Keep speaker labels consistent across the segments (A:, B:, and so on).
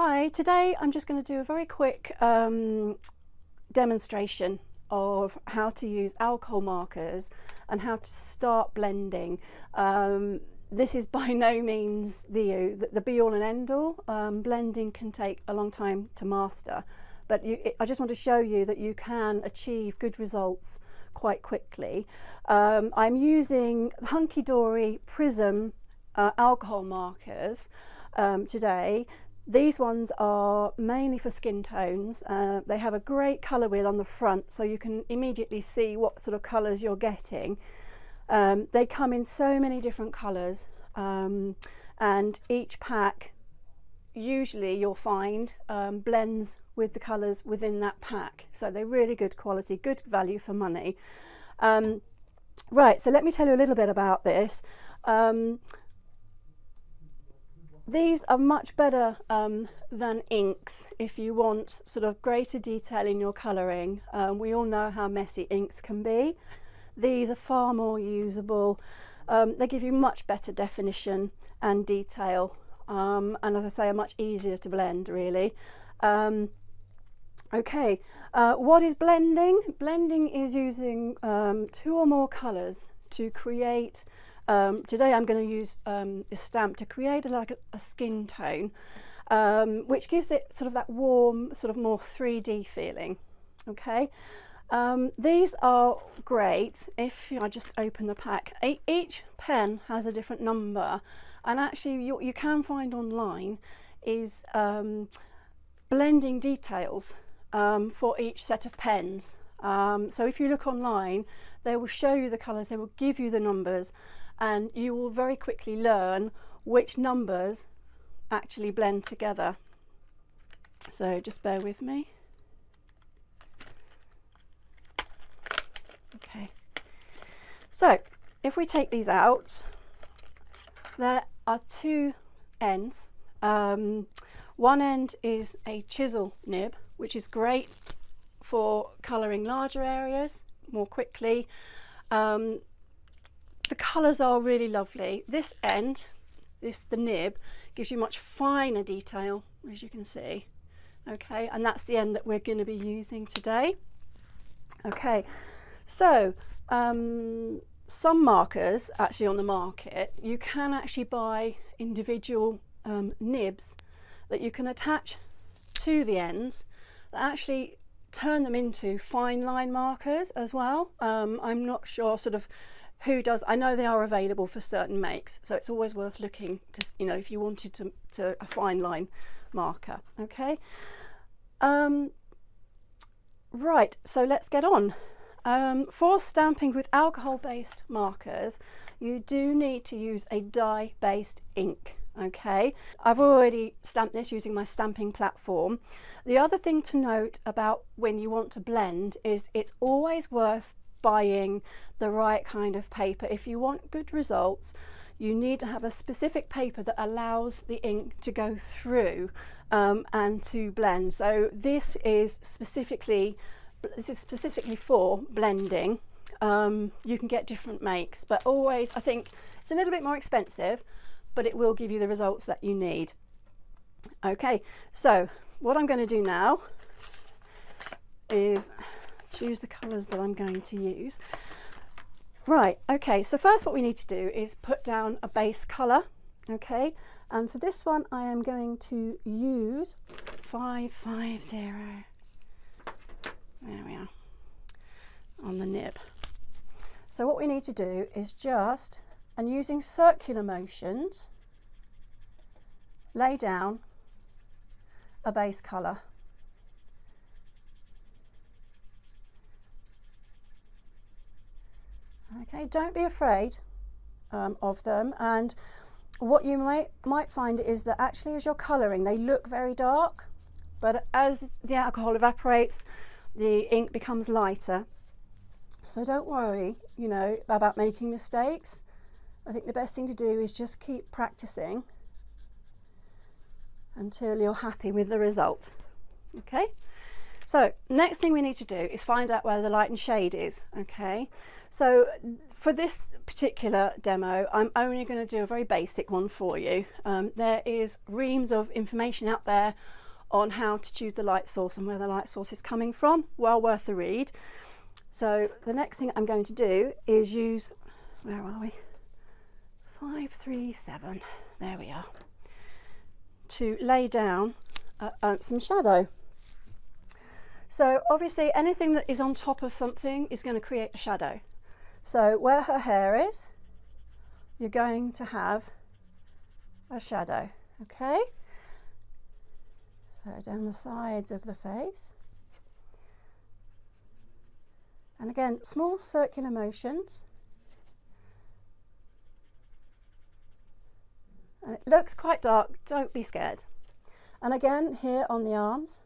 A: Hi, today I'm just going to do a very quick demonstration of how to use alcohol markers and how to start blending. This is by no means the be all and end all. Blending can take a long time to master, but I just want to show you that you can achieve good results quite quickly. I'm using Hunky Dory Prism alcohol markers today. These ones are mainly for skin tones. They have a great colour wheel on the front, so you can immediately see what sort of colours you're getting. They come in so many different colours, and each pack, usually you'll find, blends with the colours within that pack. So they're really good quality, good value for money. Right, so let me tell you a little bit about this. These are much better than inks if you want sort of greater detail in your colouring. We all know how messy inks can be. These are far more usable. They give you much better definition and detail, and as I say, are much easier to blend, really. Okay, what is blending? Blending is using two or more colours to create. Today I'm going to use this stamp to create like a skin tone, which gives it sort of that warm, sort of more 3D feeling. Okay, these are great if I just open the pack. Each pen has a different number, and actually you can find online is blending details for each set of pens. So if you look online, they will show you the colours, they will give you the numbers, and you will very quickly learn which numbers actually blend together. So just bear with me. Okay, so if we take these out, there are two ends. One end is a chisel nib, which is great for colouring larger areas more quickly. The colours are really lovely. This end, the nib, gives you much finer detail, as you can see. Okay, and that's the end that we're going to be using today. Okay, so some markers actually on the market, you can actually buy individual nibs that you can attach to the ends that actually turn them into fine line markers as well. I'm not sure sort of who does. I know they are available for certain makes, so it's always worth looking to, you know, if you wanted to a fine line marker. Okay, right, so let's get on. For stamping with alcohol based markers, you do need to use a dye based ink. Okay, I've already stamped this using my stamping platform. The other thing to note about when you want to blend is it's always worth buying the right kind of paper. If you want good results, you need to have a specific paper that allows the ink to go through and to blend. So this is specifically for blending. You can get different makes, but always, I think it's a little bit more expensive, but it will give you the results that you need. Okay, so what I'm going to do now is choose the colours that I'm going to use. Right, okay, so first what we need to do is put down a base colour. Okay, and for this one I am going to use 550. There we are, on the nib. So what we need to do is just, and using circular motions, lay down a base colour. Okay, don't be afraid of them, and what you might find is that actually as you're colouring they look very dark, but as the alcohol evaporates the ink becomes lighter. So don't worry, you know, about making mistakes. I think the best thing to do is just keep practicing until you're happy with the result. Okay, So next thing we need to do is find out where the light and shade is. Okay, so for this particular demo, I'm only going to do a very basic one for you. There is reams of information out there on how to choose the light source and where the light source is coming from. Well worth a read. So the next thing I'm going to do is use, where are we? 537, there we are, to lay down some shadow. So obviously anything that is on top of something is going to create a shadow. So where her hair is, you're going to have a shadow, okay? So down the sides of the face. And again, small circular motions. And it looks quite dark, don't be scared. And again, here on the arms,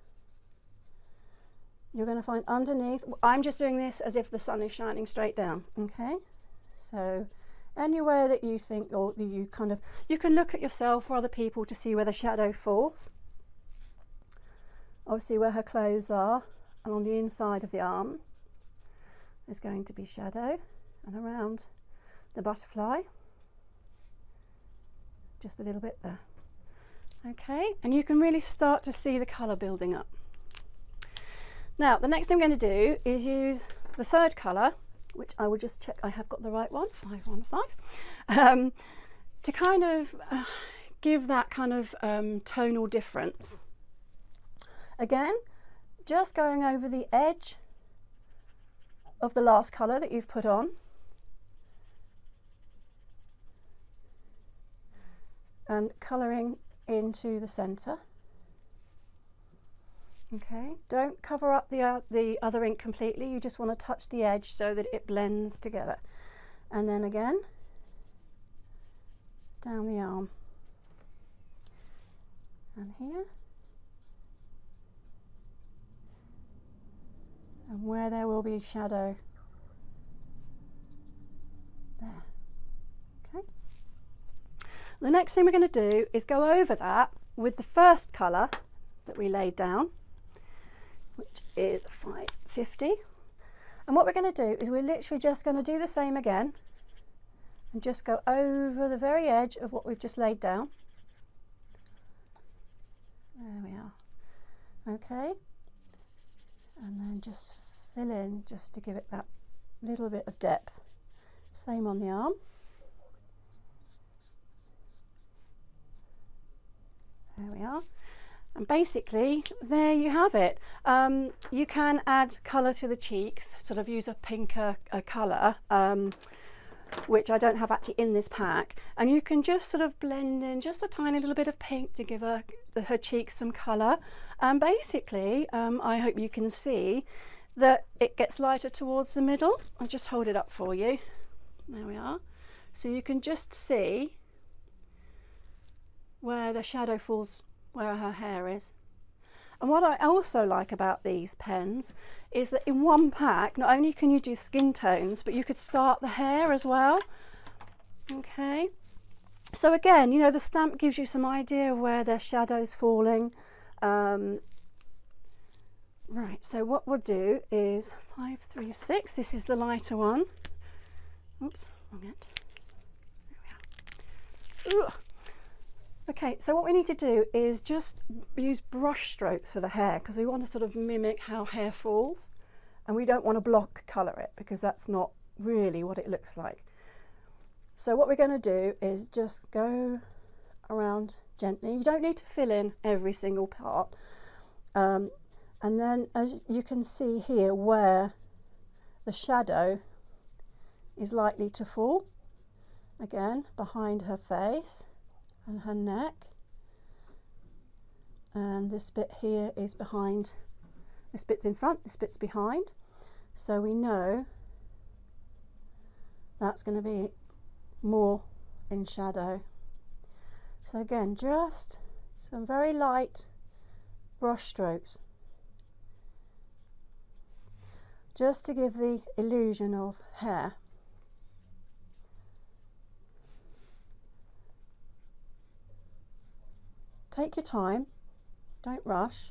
A: you're going to find underneath, I'm just doing this as if the sun is shining straight down, okay? So anywhere that you think, or you can look at yourself or other people to see where the shadow falls. Obviously where her clothes are, and on the inside of the arm, there's going to be shadow, and around the butterfly, just a little bit there. Okay, and you can really start to see the colour building up. Now, the next thing I'm going to do is use the third colour, which I will just check I have got the right one, 515, to kind of give that kind of tonal difference. Again, just going over the edge of the last colour that you've put on, and colouring into the centre. Okay, don't cover up the other ink completely, you just want to touch the edge so that it blends together. And then again, down the arm, and here, and where there will be shadow, there. Okay. The next thing we're going to do is go over that with the first colour that we laid down, which is 550. And what we're going to do is we're literally just going to do the same again and just go over the very edge of what we've just laid down. There we are. Okay. And then just fill in just to give it that little bit of depth. Same on the arm. There we are. And basically, there you have it. You can add colour to the cheeks, sort of use a pinker colour, which I don't have actually in this pack. And you can just sort of blend in just a tiny little bit of pink to give her cheeks some colour. And basically, I hope you can see that it gets lighter towards the middle. I'll just hold it up for you. There we are. So you can just see where the shadow falls, where her hair is. And what I also like about these pens is that in one pack, not only can you do skin tones, but you could start the hair as well. Okay, so again, you know, the stamp gives you some idea of where their shadow's falling. Right, so what we'll do is 536, this is the lighter one. Oops, wrong end. There we are. Ugh. Okay, so what we need to do is just use brush strokes for the hair, because we want to sort of mimic how hair falls, and we don't want to block colour it because that's not really what it looks like. So what we're going to do is just go around gently. You don't need to fill in every single part. And then as you can see here where the shadow is likely to fall, again behind her face and her neck, and this bit here is behind, this bit's in front, this bit's behind, so we know that's going to be more in shadow. So again, just some very light brush strokes just to give the illusion of hair. Take your time, don't rush.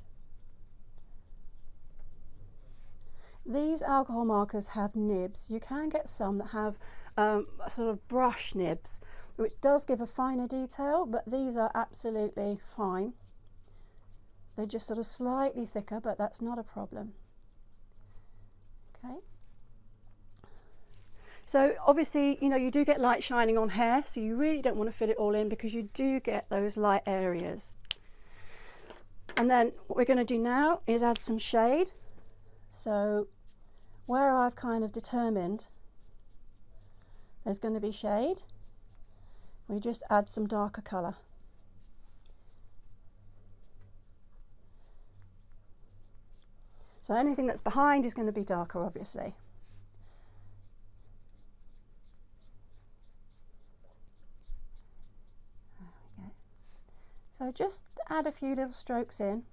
A: These alcohol markers have nibs. You can get some that have sort of brush nibs, which does give a finer detail, but these are absolutely fine. They're just sort of slightly thicker, but that's not a problem. Okay. So obviously, you know, you do get light shining on hair, so you really don't want to fit it all in because you do get those light areas. And then what we're going to do now is add some shade. So where I've kind of determined there's going to be shade, we just add some darker colour. So anything that's behind is going to be darker, obviously. There we go. So just add a few little strokes in.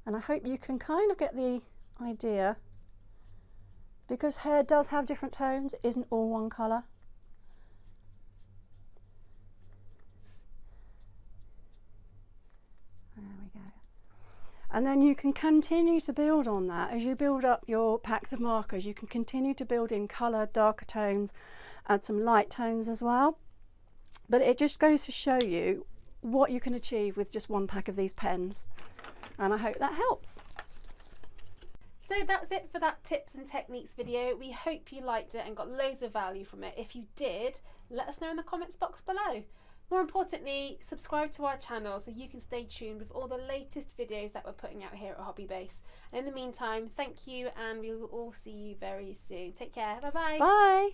A: And I hope you can kind of get the idea, because hair does have different tones, it isn't all one colour. There we go. And then you can continue to build on that. As you build up your packs of markers, you can continue to build in colour, darker tones, add some light tones as well. But it just goes to show you what you can achieve with just one pack of these pens. And I hope that helps.
B: So that's it for that tips and techniques video. We hope you liked it and got loads of value from it. If you did, let us know in the comments box below. More importantly, subscribe to our channel so you can stay tuned with all the latest videos that we're putting out here at Hobbybase. And in the meantime, thank you, and we will all see you very soon. Take care. Bye-bye.
A: Bye.